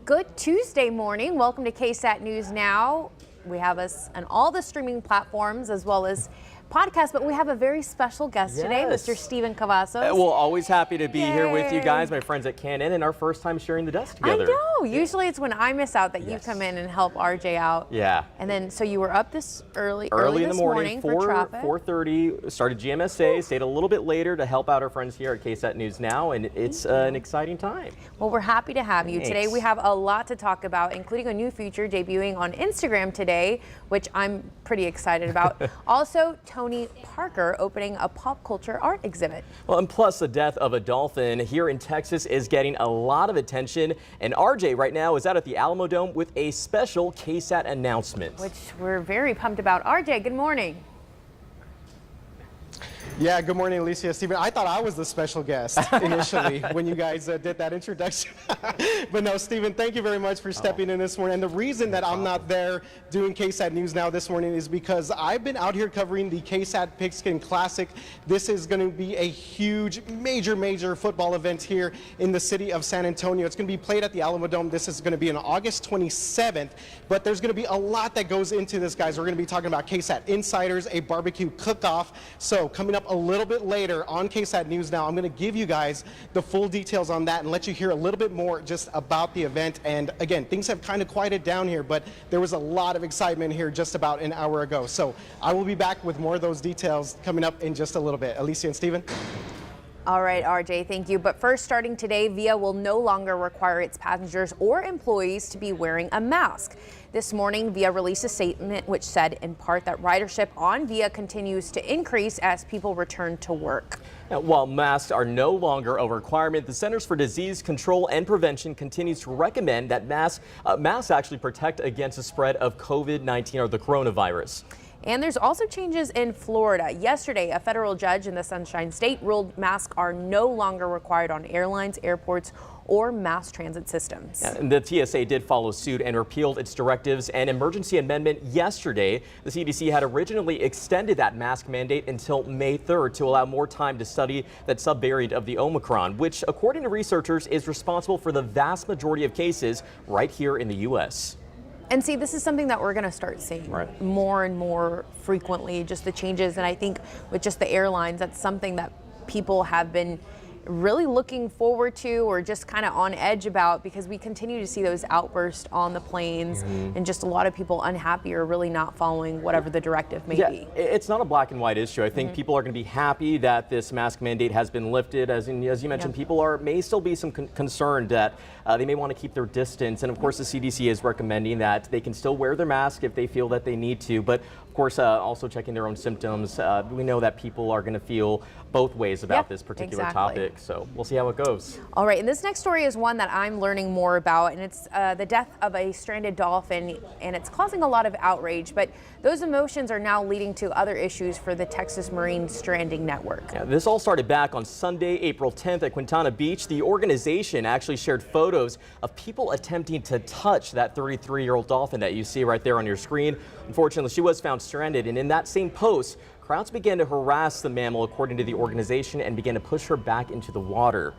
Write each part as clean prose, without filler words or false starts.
Good Tuesday morning. Welcome to KSAT News Now. We have us on all the streaming platforms as well as podcasts, but we have a very special guest today, Mr. Steven Cavazos. Well, always happy to be here with you guys, my friends at Canon, and our first time sharing the desk together. I know. Usually it's when I miss out that you come in and help RJ out. Yeah. And then, so you were up this early in the morning for traffic. 4:30, started GMSA, stayed a little bit later to help out our friends here at KSAT News Now, and it's an exciting time. Well, we're happy to have you. Thanks. Today we have a lot to talk about, including a new feature debuting on Instagram today, which I'm pretty excited about. Also, Tony Parker opening a pop culture art exhibit. Well, and plus the death of a dolphin here in Texas is getting a lot of attention, and RJ right now is out at the Alamo Dome with a special KSAT announcement. Which we're very pumped about. RJ, good morning. Yeah, good morning, Alicia. Steven, I thought I was the special guest initially when you guys did that introduction. But no, Steven, thank you very much for stepping in this morning. And the reason that I'm not there doing KSAT News Now this morning is because I've been out here covering the KSAT Pigskin Classic. This is going to be a huge, major football event here in the city of San Antonio. It's going to be played at the Alamo Dome. This is going to be on August 27th. But there's going to be a lot that goes into this, guys. We're going to be talking about KSAT Insiders, a barbecue cook-off. So coming up a little bit later on KSAT News Now, I'm going to give you guys the full details on that and let you hear a little bit more just about the event. And again, things have kind of quieted down here, but there was a lot of excitement here just about an hour ago. So I will be back with more of those details coming up in just a little bit. Alicia and Steven. All right, RJ, thank you. But first, starting today, VIA will no longer require its passengers or employees to be wearing a mask. This morning, VIA released a statement which said in part that ridership on VIA continues to increase as people return to work. Now, while masks are no longer a requirement, the Centers for Disease Control and Prevention continues to recommend that masks actually protect against the spread of COVID-19 or the coronavirus. And there's also changes in Florida. Yesterday, a federal judge in the Sunshine State ruled masks are no longer required on airlines, airports, or mass transit systems. And the TSA did follow suit and repealed its directives and emergency amendment yesterday. The CDC had originally extended that mask mandate until May 3rd to allow more time to study that subvariant of the Omicron, which, according to researchers, is responsible for the vast majority of cases right here in the U.S. And see, this is something that we're going to start seeing more and more frequently, just the changes. And I think with just the airlines, that's something that people have been really looking forward to or just kind of on edge about, because we continue to see those outbursts on the planes and just a lot of people unhappy or really not following whatever the directive may be. It's not a black and white issue. I think people are going to be happy that this mask mandate has been lifted. As you mentioned, people may still be some concerned that they may want to keep their distance. And of course, the CDC is recommending that they can still wear their mask if they feel that they need to. But of course, also checking their own symptoms. We know that people are going to feel both ways about this particular topic. So we'll see how it goes. All right, and this next story is one that I'm learning more about, and it's the death of a stranded dolphin, and it's causing a lot of outrage. But those emotions are now leading to other issues for the Texas Marine Stranding Network. Yeah, this all started back on Sunday, April 10th at Quintana Beach. The organization actually shared photos of people attempting to touch that 33-year-old dolphin that you see right there on your screen. Unfortunately, she was found stranded, and in that same post, crowds began to harass the mammal, according to the organization, and began to push her back into the water.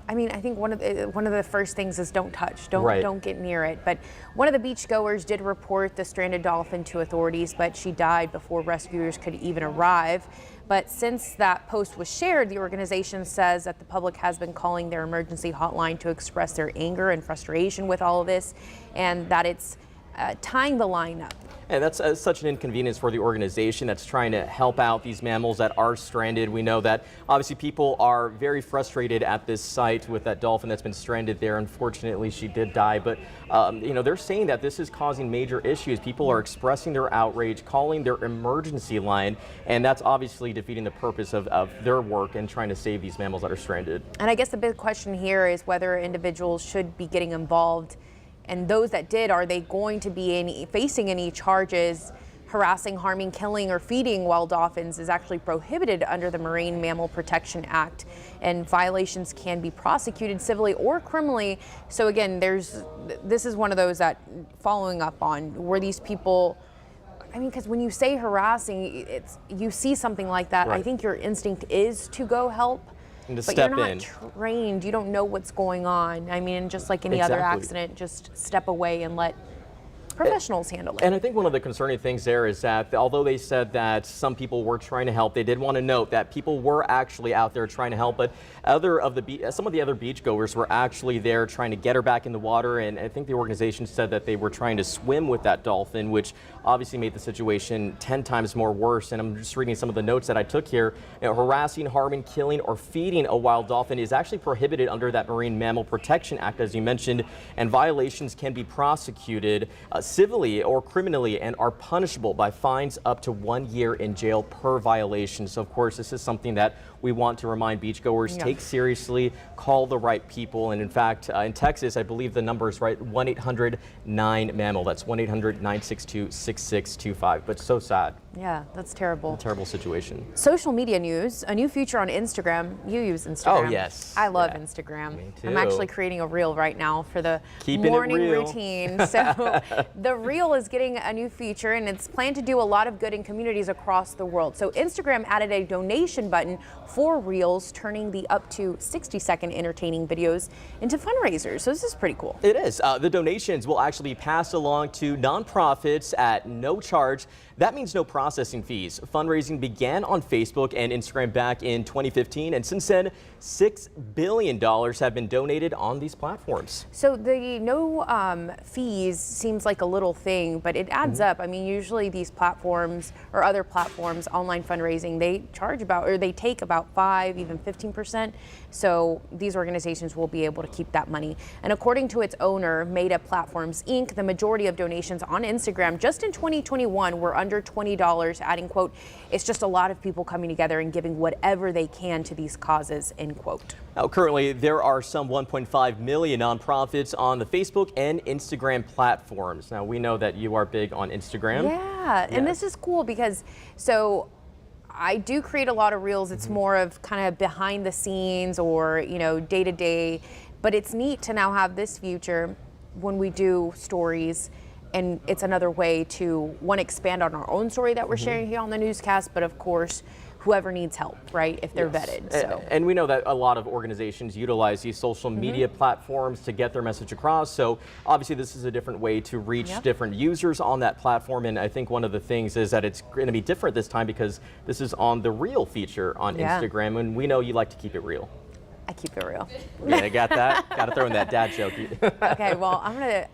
I mean, I think one of the first things is don't touch, don't get near it. But one of the beachgoers did report the stranded dolphin to authorities, but she died before rescuers could even arrive. But since that post was shared, the organization says that the public has been calling their emergency hotline to express their anger and frustration with all of this, and that it's tying the line up. And that's such an inconvenience for the organization that's trying to help out these mammals that are stranded. We know that obviously people are very frustrated at this site with that dolphin that's been stranded there. Unfortunately, she did die, but they're saying that this is causing major issues. People are expressing their outrage, calling their emergency line, and that's obviously defeating the purpose of their work and trying to save these mammals that are stranded. And I guess the big question here is whether individuals should be getting involved. And those that did, are they going to be facing any charges? Harassing, harming, killing, or feeding wild dolphins is actually prohibited under the Marine Mammal Protection Act, and violations can be prosecuted civilly or criminally. So again, this is one of those that following up on, were these people, I mean, because when you say harassing, you see something like that, I think your instinct is to go help. And to but step you're in. not trained. You don't know what's going on. I mean, just like any other Exactly. accident, just step away and let professionals handle it. And I think one of the concerning things there is that although they said that some people were trying to help, they did want to note that people were actually out there trying to help, but some of the other beachgoers were actually there trying to get her back in the water. And I think the organization said that they were trying to swim with that dolphin, which obviously made the situation 10 times more worse. And I'm just reading some of the notes that I took here. Harassing, harming, killing, or feeding a wild dolphin is actually prohibited under that Marine Mammal Protection Act, as you mentioned, and violations can be prosecuted civilly or criminally and are punishable by fines up to 1 year in jail per violation. So, of course, this is something that we want to remind beachgoers, take seriously, call the right people. And in fact, in Texas, I believe the number is right, 1-800-9-MAMMAL. That's 1-800-962-6625. But so sad. Yeah, that's terrible. Terrible situation. Social media news, a new feature on Instagram. You use Instagram. Oh, yes. I love Yeah. Instagram. Me too. I'm actually creating a reel right now for the Keeping it morning real. routine. So the reel is getting a new feature, and it's planned to do a lot of good in communities across the world. So Instagram added a donation button for reels, turning the up to 60-second entertaining videos into fundraisers. So this is pretty cool. It is. The donations will actually be passed along to nonprofits at no charge. That means no processing fees. Fundraising began on Facebook and Instagram back in 2015, and since then, $6 billion have been donated on these platforms. So the no fees seems like a little thing, but it adds up. I mean, usually these platforms or other platforms, online fundraising, they charge about, or they take about 5, even 15%. So these organizations will be able to keep that money. And according to its owner, Meta Platforms Inc., the majority of donations on Instagram just in 2021 were under $20, adding, quote, "It's just a lot of people coming together and giving whatever they can to these causes," end quote. Now, currently, there are some 1.5 million nonprofits on the Facebook and Instagram platforms. Now, we know that you are big on Instagram. Yeah, and this is cool because, so I do create a lot of reels. It's more of kind of behind the scenes or, you know, day to day, but it's neat to now have this feature when we do stories. And it's another way to, one, expand on our own story that we're sharing here on the newscast, but of course, whoever needs help, right, if they're vetted. So. And we know that a lot of organizations utilize these social media platforms to get their message across. So obviously this is a different way to reach different users on that platform. And I think one of the things is that it's going to be different this time because this is on the Reel feature on Instagram. And we know you like to keep it real. I keep it real. Yeah, I got that. Got to throw in that dad joke. Okay, well, I'm gonna,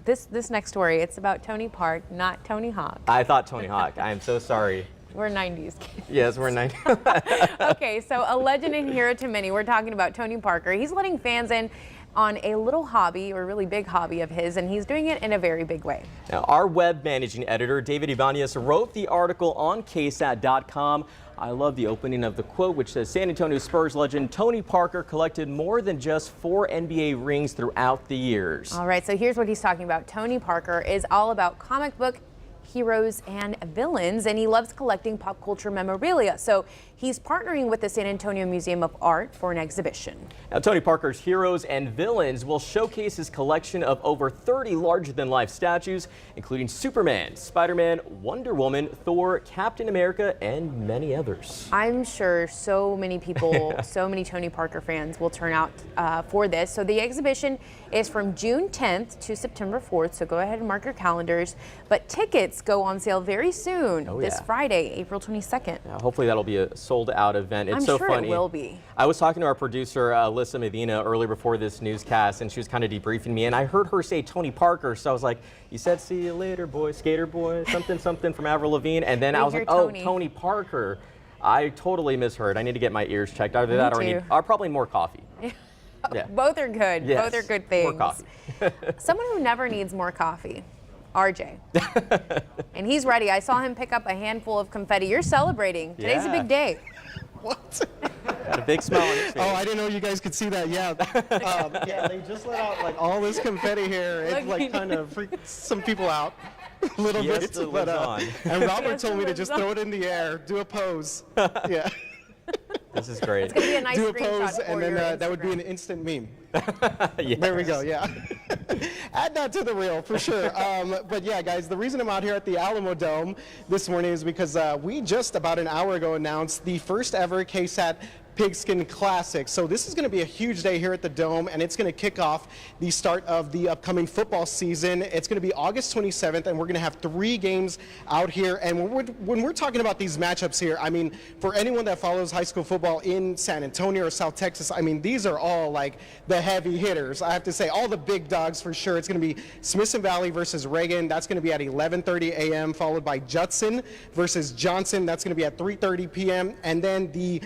this next story, it's about Tony Park, not Tony Hawk. I thought Tony Hawk. I am so sorry. We're 90s kids. Yes, we're 90s. Okay, so a legend and hero to many. We're talking about Tony Parker. He's letting fans in on a little hobby, or really big hobby of his, and he's doing it in a very big way. Now, our web managing editor, David Ibanez, wrote the article on KSAT.com. I love the opening of the quote, which says San Antonio Spurs legend Tony Parker collected more than just 4 NBA rings throughout the years. All right, so here's what he's talking about. Tony Parker is all about comic book heroes and villains, and he loves collecting pop culture memorabilia. So he's partnering with the San Antonio Museum of Art for an exhibition. Now, Tony Parker's Heroes and Villains will showcase his collection of over 30 larger-than-life statues, including Superman, Spider-Man, Wonder Woman, Thor, Captain America, and many others. I'm sure so many people, so many Tony Parker fans will turn out for this. So the exhibition is from June 10th to September 4th, so go ahead and mark your calendars. But tickets go on sale very soon, this Friday, April 22nd. Hopefully that'll be a sold-out event. It's I'm so sure funny. It will be. I was talking to our producer, Alyssa Medina, earlier before this newscast, and she was kind of debriefing me, and I heard her say Tony Parker, so I was like, you said see you later, boy, skater boy, something, something from Avril Lavigne, and then I was like, oh, Tony Parker. I totally misheard. I need to get my ears checked. Either that or probably more coffee. Yeah. Both are good. Yes. Both are good things. More coffee. Someone who never needs more coffee. RJ. And he's ready. I saw him pick up a handful of confetti. You're celebrating. Today's a big day. What? Got a big smile on his face. Oh, I didn't know you guys could see that. Yeah. Yeah, they just let out like all this confetti here. It like kind of freaked some people out a little bit. But, and Robert told me to just throw it in the air, do a pose. Yeah. This is great. It's going to be a nice Do a screenshot pose, for and then your that would be an Instagram. instant meme. Yes. There we go, yeah. Add that to the reel, for sure. But yeah, guys, the reason I'm out here at the Alamo Dome this morning is because we just about an hour ago announced the first ever KSAT Pigskin Classic. So this is going to be a huge day here at the Dome, and it's going to kick off the start of the upcoming football season. It's going to be August 27th, and we're going to have 3 games out here. And when we're talking about these matchups here, I mean, for anyone that follows high school football in San Antonio or South Texas, I mean, these are all like the heavy hitters. I have to say, all the big dogs for sure. It's going to be Smithson Valley versus Reagan. That's going to be at 11:30 a.m., followed by Judson versus Johnson. That's going to be at 3:30 p.m. And then the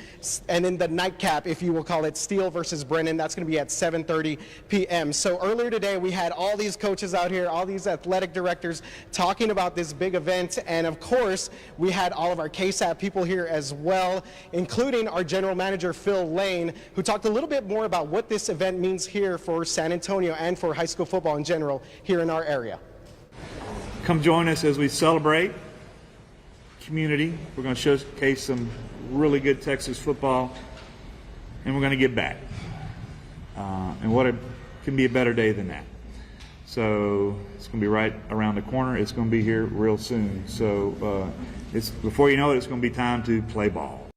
nightcap, if you will call it, Steele versus Brennan. That's going to be at 7:30 p.m. So earlier today, we had all these coaches out here, all these athletic directors talking about this big event. And of course, we had all of our KSAT people here as well, including our general manager, Phil Lane, who talked a little bit more about what this event means here for San Antonio and for high school football in general here in our area. Come join us as we celebrate community. We're going to showcase some really good Texas football, and we're going to give back. And what can be a better day than that? So it's going to be right around the corner. It's going to be here real soon. So before you know it, it's going to be time to play ball.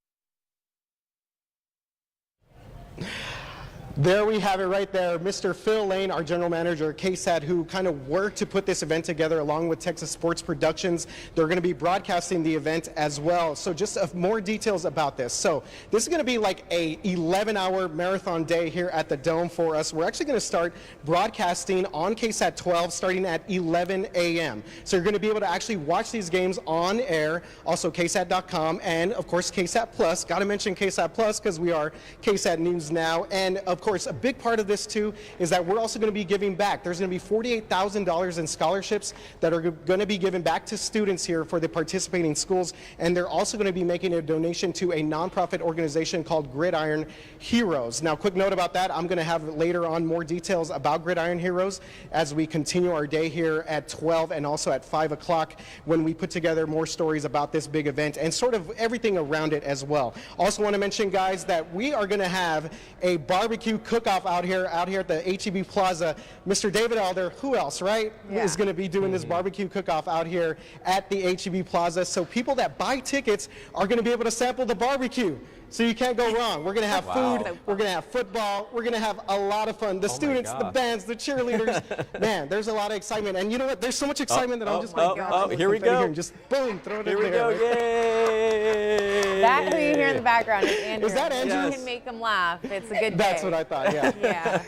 There we have it right there. Mr. Phil Lane, our general manager at KSAT, who kind of worked to put this event together along with Texas Sports Productions. They're going to be broadcasting the event as well. So just more details about this. So this is going to be like a 11-hour marathon day here at the Dome for us. We're actually going to start broadcasting on KSAT 12 starting at 11 a.m. So you're going to be able to actually watch these games on air, also KSAT.com, and of course KSAT Plus. Got to mention KSAT Plus because we are KSAT News Now. And of course, a big part of this too is that we're also going to be giving back. There's going to be $48,000 in scholarships that are going to be given back to students here for the participating schools, and they're also going to be making a donation to a nonprofit organization called Gridiron Heroes. Now, quick note about that, I'm going to have later on more details about Gridiron Heroes as we continue our day here at 12 and also at 5 o'clock when we put together more stories about this big event and sort of everything around it as well. Also want to mention, guys, that we are going to have a barbecue cook-off out here at the HEB Plaza. Mr. David Elder, who else, right, is going to be doing this barbecue cook-off out here at the HEB Plaza. So people that buy tickets are going to be able to sample the barbecue. So you can't go wrong. We're going to have food, we're going to have football, we're going to have a lot of fun. The students, the bands, the cheerleaders, man, there's a lot of excitement. And you know what? There's so much excitement that I'm just going to here we go. Here and just boom, throw it in there. Here we go, yay! That who you hear in the background is Andrew. Is that Andrew? You can make him laugh. It's a good day. That's what I thought, yeah. Yeah.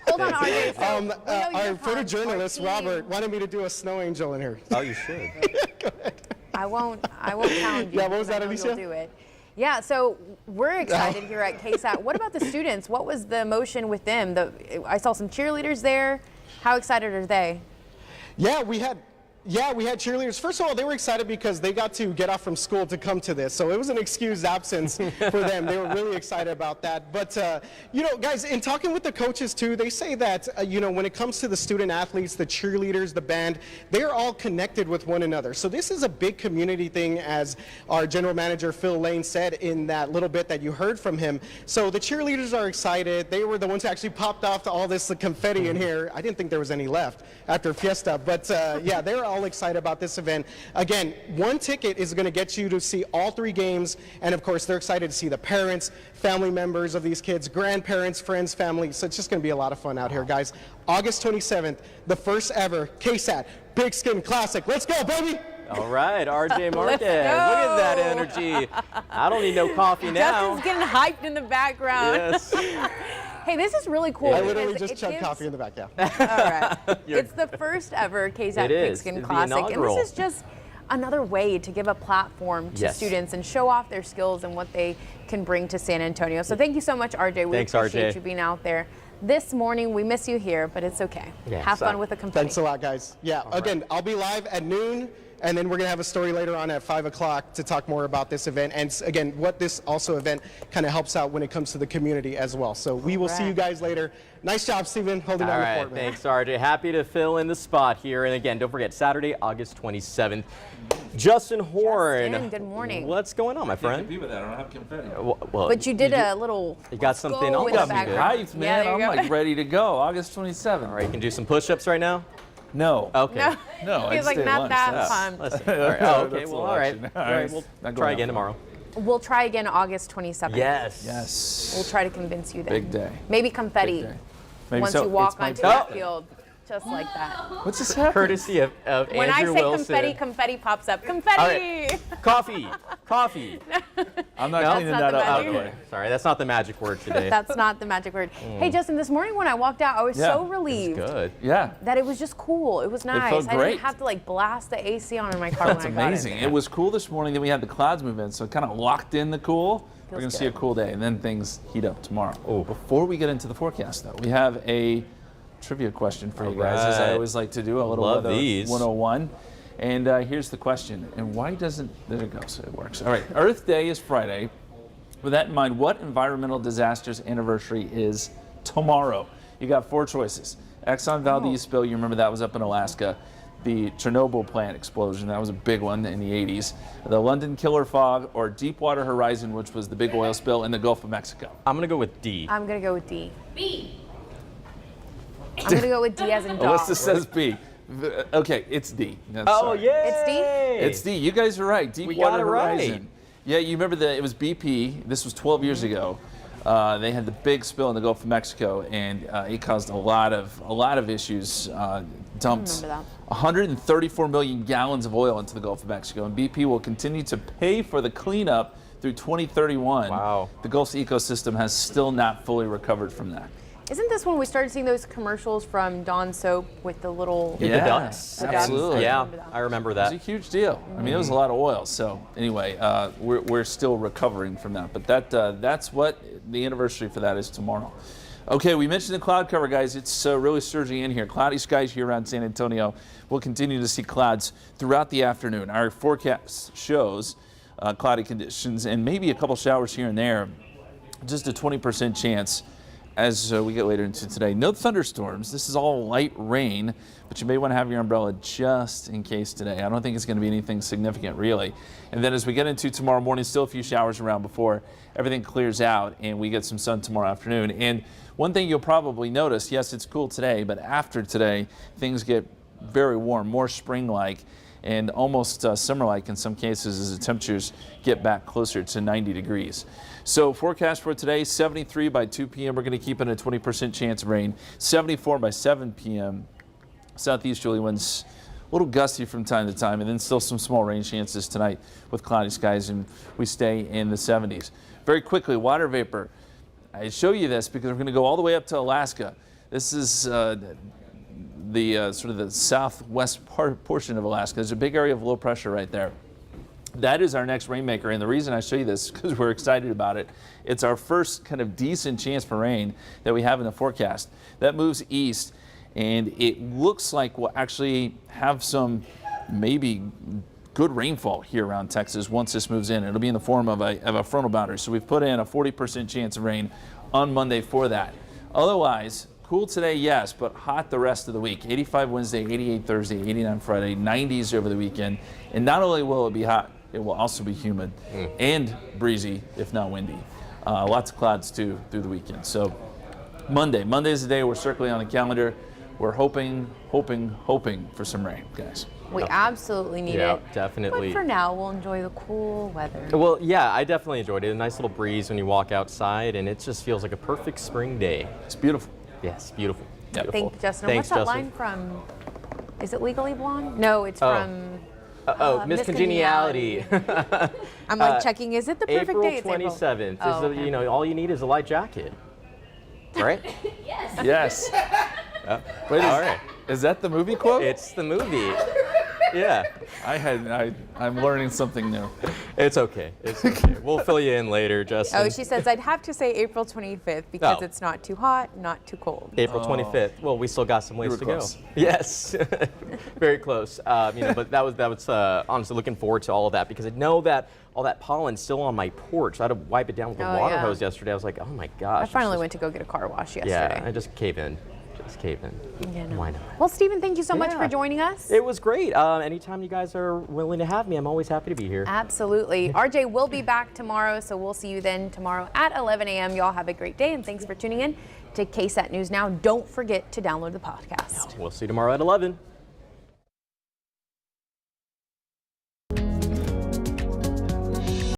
Hold on, RJ. So our photojournalist, Robert, wanted me to do a snow angel in here. Oh, you should. Go ahead. I won't challenge you. Yeah, what was that, Alicia? You'll do it. Yeah, so we're excited here at KSAT. What about the students? What was the emotion with them? I saw some cheerleaders there. How excited are they? Yeah, we had cheerleaders. First of all, they were excited because they got to get off from school to come to this. So it was an excused absence for them. They were really excited about that. But, you know, guys, in talking with the coaches, too, they say that, you know, when it comes to the student athletes, the cheerleaders, the band, they are all connected with one another. So this is a big community thing, as our general manager, Phil Lane, said in that little bit that you heard from him. So the cheerleaders are excited. They were the ones who actually popped off to all this confetti in here. I didn't think there was any left after Fiesta. But, yeah, they were all excited about this event. Again, one ticket is going to get you to see all 3 games, and of course they're excited to see the parents, family members of these kids, grandparents, friends, family. So it's just going to be a lot of fun out here, guys. August 27th, the first ever KSAT Pigskin Classic. Let's go, baby! All right, RJ Marquez. Look at that energy. I don't need no coffee now. Justin's getting hyped in the background. Yes. Hey, this is really cool. I literally just chugged coffee in the back, yeah. All right. It's the first ever KSAT Pigskin Classic. And this is just another way to give a platform to students and show off their skills and what they can bring to San Antonio. So thank you so much, RJ. We appreciate you being out there. This morning, we miss you here, but it's okay. Yeah, have fun with the confetti. Thanks a lot, guys. Yeah, again, I'll be live at noon. And then we're going to have a story later on at 5 o'clock to talk more about this event. And again, what this also event kind of helps out when it comes to the community as well. So we will see you guys later. Nice job, Stephen, holding down the fort, man. Thanks, RJ. Happy to fill in the spot here. And again, don't forget, Saturday, August 27th. Justin Horn. Justin, good morning. What's going on, my friend? I can't be with that. I don't have confetti. Well, but you did a little. You got something on You got me hyped, man. Yeah, I'm like ready to go. August 27th. All right, you can do some push-ups right now? No. Okay. No. He's like, not that fun. Listen. All right. Oh, okay. Well, all right. We'll try again tomorrow. We'll try again August 27th. Yes. Yes. We'll try to convince you then. Big day. Maybe confetti Big day. Maybe once so. you walk It's my onto birthday. that field. Just like that. What's this happening? Courtesy of When I Andrew say Wilson. confetti, confetti pops up. Confetti! All right. Coffee. Coffee. I'm not No? cleaning That's not that the up. by magic the word. way. Sorry, that's not the magic word today. That's not the magic word. Hey, Justin, this morning when I walked out, I was Yeah. so It's relieved Good. Yeah. that it was just cool. It was nice. felt I great. didn't have to like blast the AC on in my car That's when I got amazing. in. It was cool this morning that we had the clouds move in, so it kind of locked in the cool. We're going to see a good. cool day, and then things heat up tomorrow. Oh. Before we get into the forecast, though, we have a trivia question for you guys, as I right. always like to do, a little Love weather these. 101. And here's the question. And why doesn't, there it goes, it works. All right, Earth Day is Friday. With that in mind, what environmental disaster's anniversary is tomorrow? You got 4 choices. Exxon Valdez spill, you remember that was up in Alaska. The Chernobyl plant explosion, that was a big one in the 80s. The London killer fog, or Deepwater Horizon, which was the big oil spill in the Gulf of Mexico. I'm going to go with D. I'm going to go with D. B. I'm going to go with D as in dog. Alyssa says B. Okay, it's D. No, Oh, sorry. yeah. It's D? It's D. You guys are right. Deepwater got it right. Horizon. Yeah, you remember it was BP. This was 12 years ago. They had the big spill in the Gulf of Mexico, and it caused a lot of issues. Dumped remember that. 134 million gallons of oil into the Gulf of Mexico, and BP will continue to pay for the cleanup through 2031. Wow. The Gulf's ecosystem has still not fully recovered from that. Isn't this when we started seeing those commercials from Dawn Soap with the little... The ducks. The ducks. absolutely. Yeah, remember that. I remember It was a that. huge deal. I mean, it was a lot of oil. So anyway, we're still recovering from that. But that's what the anniversary for that is tomorrow. Okay, we mentioned the cloud cover, guys. It's really surging in here. Cloudy skies here around San Antonio. We'll continue to see clouds throughout the afternoon. Our forecast shows cloudy conditions and maybe a couple showers here and there. Just a 20% chance as we get later into today. No thunderstorms. This is all light rain, but you may want to have your umbrella just in case today. I don't think it's going to be anything significant, really. And then as we get into tomorrow morning, still a few showers around before everything clears out and we get some sun tomorrow afternoon. And one thing you'll probably notice, yes, it's cool today, but after today, things get very warm, more spring-like, and almost summer-like in some cases as the temperatures get back closer to 90 degrees. So forecast for today, 73 by 2 p.m. We're going to keep it a 20% chance of rain. 74 by 7 p.m. Southeasterly winds, a little gusty from time to time, and then still some small rain chances tonight with cloudy skies, and we stay in the 70s. Very quickly, water vapor. I show you this because we're going to go all the way up to Alaska. This is the sort of the southwest portion of Alaska. There's a big area of low pressure right there. That is our next rainmaker, and the reason I show you this is because we're excited about it. It's our first kind of decent chance for rain that we have in the forecast. That moves east, and it looks like we'll actually have some maybe good rainfall here around Texas once this moves in. It'll be in the form of a frontal boundary. So we've put in a 40% chance of rain on Monday for that. Otherwise, cool today, yes, but hot the rest of the week. 85 Wednesday, 88 Thursday, 89 Friday, 90s over the weekend. And not only will it be hot, it will also be humid and breezy, if not windy. Lots of clouds too through the weekend. So Monday's the day we're circling on the calendar. We're hoping for some rain, guys. We absolutely need Yeah, it. definitely. But for now, we'll enjoy the cool weather. Well, yeah, I definitely enjoyed it. A nice little breeze when you walk outside, and it just feels like a perfect spring day. It's beautiful. Yes, beautiful. Yeah. Beautiful. Thank you, Justin. Thanks, What's that Justin. line from? Is it Legally Blonde? No, it's Oh. from... Miss Congeniality. I'm like checking, is it the perfect April day? It's 27th. Oh, Is the, okay. you know, all you need is a light jacket. Right? Yes. Wait, All right. is that the movie quote? It's the movie. Yeah. I'm learning something new. It's okay. It's okay. We'll fill you in later, Justin. Oh, she says, I'd have to say April 25th because Oh. it's not too hot, not too cold. April 25th. Well, we still got some ways were to close. go. Yes, very close. But that was honestly looking forward to all of that because I know that all that pollen's still on my porch. I had to wipe it down with a Oh, water yeah. hose yesterday. I was like, oh my gosh. I finally this went to go get a car wash is- yesterday. Yeah, I just cave in. Just cave in. Yeah, no. Why not? Well, Stephen, thank you so much Yeah. for joining us. It was great. Anytime you guys are willing to have me, I'm always happy to be here. Absolutely. RJ will be back tomorrow, so we'll see you then tomorrow at 11 a.m. Y'all have a great day, and thanks for tuning in to KSAT News Now. Don't forget to download the podcast. We'll see you tomorrow at 11.